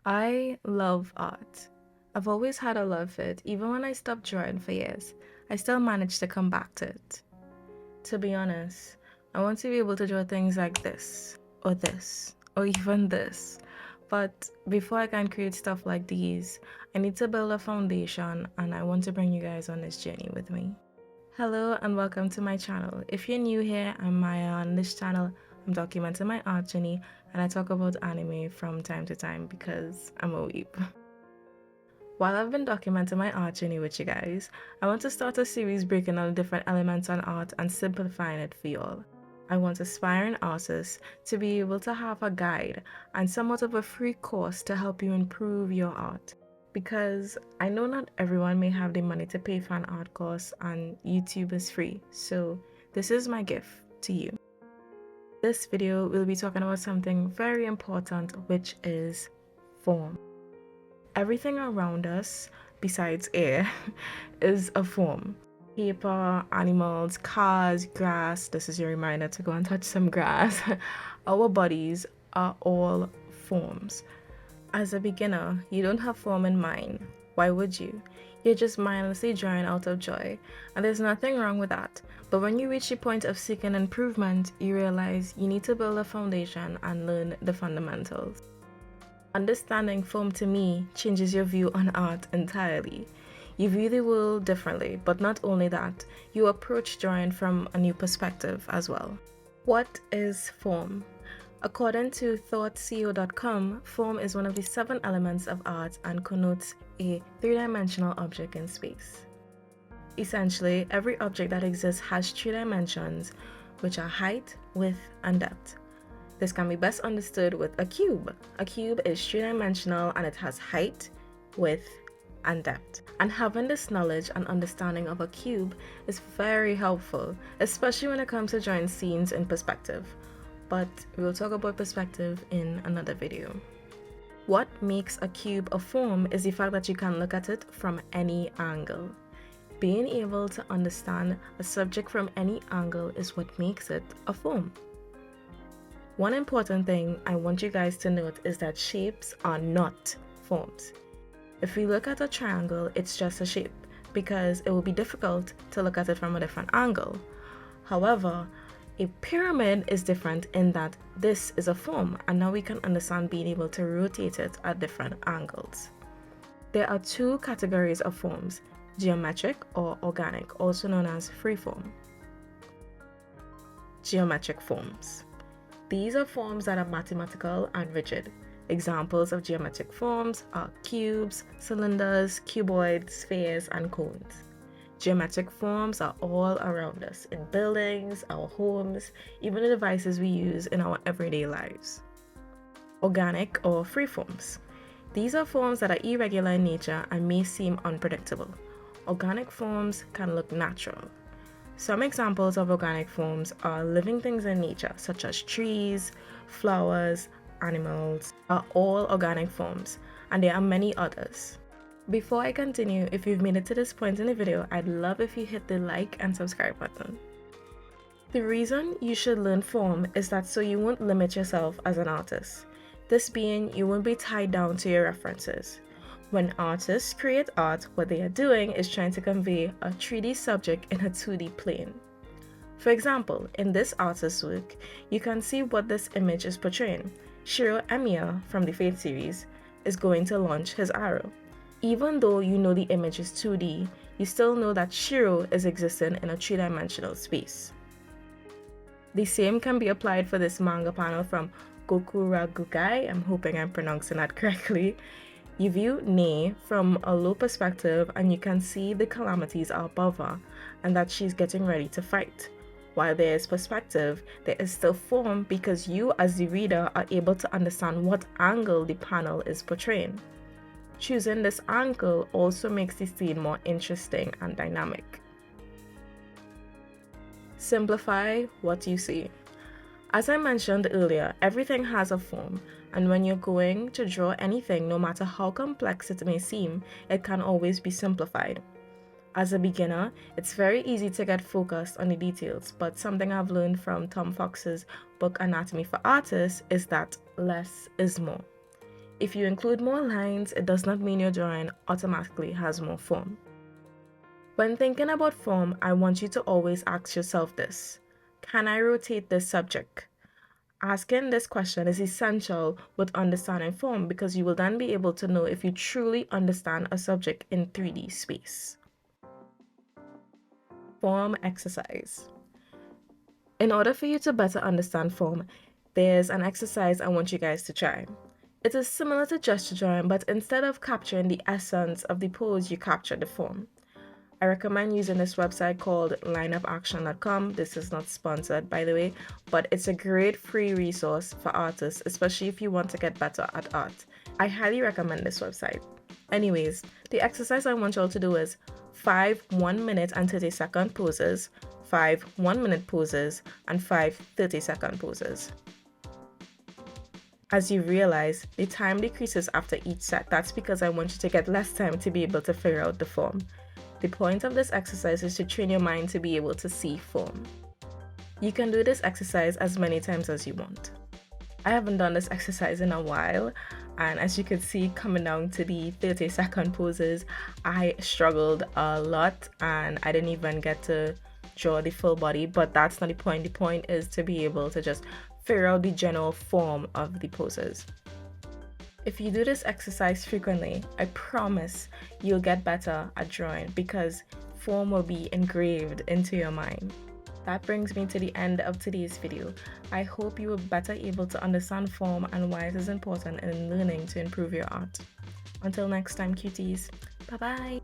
I love art. I've always had a love for it. Even when I stopped drawing for years, I still managed to come back to it. To be honest, I want to be able to draw things like this, or even this. But before I can create stuff like these, I need to build a foundation, and I want to bring you guys on this journey with me. Hello and welcome to my channel. If you're new here, I'm Maya. On this channel, I'm documenting my art journey and I talk about anime from time to time because I'm a weeb. While I've been documenting my art journey with you guys, I want to start a series breaking down different elements on art and simplifying it for you all. I want aspiring artists to be able to have a guide and somewhat of a free course to help you improve your art. Because I know not everyone may have the money to pay for an art course and YouTube is free, so this is my gift to you. This video we'll be talking about something very important, which is form. Everything around us, besides air, is a form. Paper, animals, cars, grass. This is your reminder to go and touch some grass. Our bodies are all forms. As a beginner, you don't have form in mind. Why would you? You're just mindlessly drawing out of joy, and there's nothing wrong with that. But when you reach the point of seeking improvement, you realize you need to build a foundation and learn the fundamentals. Understanding form to me changes your view on art entirely. You view the world differently, but not only that, you approach drawing from a new perspective as well. What is form? According to thoughtco.com, form is one of the 7 elements of art and connotes a 3-dimensional object in space. Essentially, every object that exists has 3 dimensions, which are height, width, and depth. This can be best understood with a cube. A cube is 3-dimensional and it has height, width, and depth. And having this knowledge and understanding of a cube is very helpful, especially when it comes to drawing scenes in perspective. But we'll talk about perspective in another video. What makes a cube a form is the fact that you can look at it from any angle. Being able to understand a subject from any angle is what makes it a form. One important thing I want you guys to note is that shapes are not forms. If we look at a triangle, it's just a shape because it will be difficult to look at it from a different angle. However, a pyramid is different in that this is a form, and now we can understand being able to rotate it at different angles. There are 2 categories of forms, geometric or organic, also known as freeform. Geometric forms. These are forms that are mathematical and rigid. Examples of geometric forms are cubes, cylinders, cuboids, spheres, and cones. Geometric forms are all around us, in buildings, our homes, even the devices we use in our everyday lives. Organic or free forms. These are forms that are irregular in nature and may seem unpredictable. Organic forms can look natural. Some examples of organic forms are living things in nature, such as trees, flowers, animals, are all organic forms, and there are many others. Before I continue, if you've made it to this point in the video, I'd love if you hit the like and subscribe button. The reason you should learn form is that so you won't limit yourself as an artist. This being, you won't be tied down to your references. When artists create art, what they are doing is trying to convey a 3D subject in a 2D plane. For example, in this artist's work, you can see what this image is portraying. Shiro Emiya from the Fate series is going to launch his arrow. Even though you know the image is 2D, you still know that Shiro is existing in a 3-dimensional space. The same can be applied for this manga panel from Gokuragukai, I'm hoping I'm pronouncing that correctly. You view Nei from a low perspective and you can see the calamities are above her and that she's getting ready to fight. While there is perspective, there is still form because you as the reader are able to understand what angle the panel is portraying. Choosing this angle also makes the scene more interesting and dynamic. Simplify what you see. As I mentioned earlier, everything has a form, and when you're going to draw anything, no matter how complex it may seem, it can always be simplified. As a beginner, it's very easy to get focused on the details, but something I've learned from Tom Fox's book Anatomy for Artists is that less is more. If you include more lines, it does not mean your drawing automatically has more form. When thinking about form, I want you to always ask yourself this: can I rotate this subject? Asking this question is essential with understanding form because you will then be able to know if you truly understand a subject in 3D space. Form exercise. In order for you to better understand form, there's an exercise I want you guys to try. It is similar to gesture drawing, but instead of capturing the essence of the pose, you capture the form. I recommend using this website called lineupaction.com. This is not sponsored, by the way, but it's a great free resource for artists, especially if you want to get better at art. I highly recommend this website. Anyways, the exercise I want y'all to do is 5 1-minute and 30-second poses, 5 1-minute poses, and 5 30-second poses. As you realize, the time decreases after each set. That's because I want you to get less time to be able to figure out the form. The point of this exercise is to train your mind to be able to see form. You can do this exercise as many times as you want. I haven't done this exercise in a while, and as you can see, coming down to the 30-second poses, I struggled a lot and I didn't even get to draw the full body, but that's not the point. The point is to be able to just figure out the general form of the poses. If you do this exercise frequently, I promise you'll get better at drawing because form will be engraved into your mind. That brings me to the end of today's video. I hope you were better able to understand form and why it is important in learning to improve your art. Until next time, cuties. Bye-bye.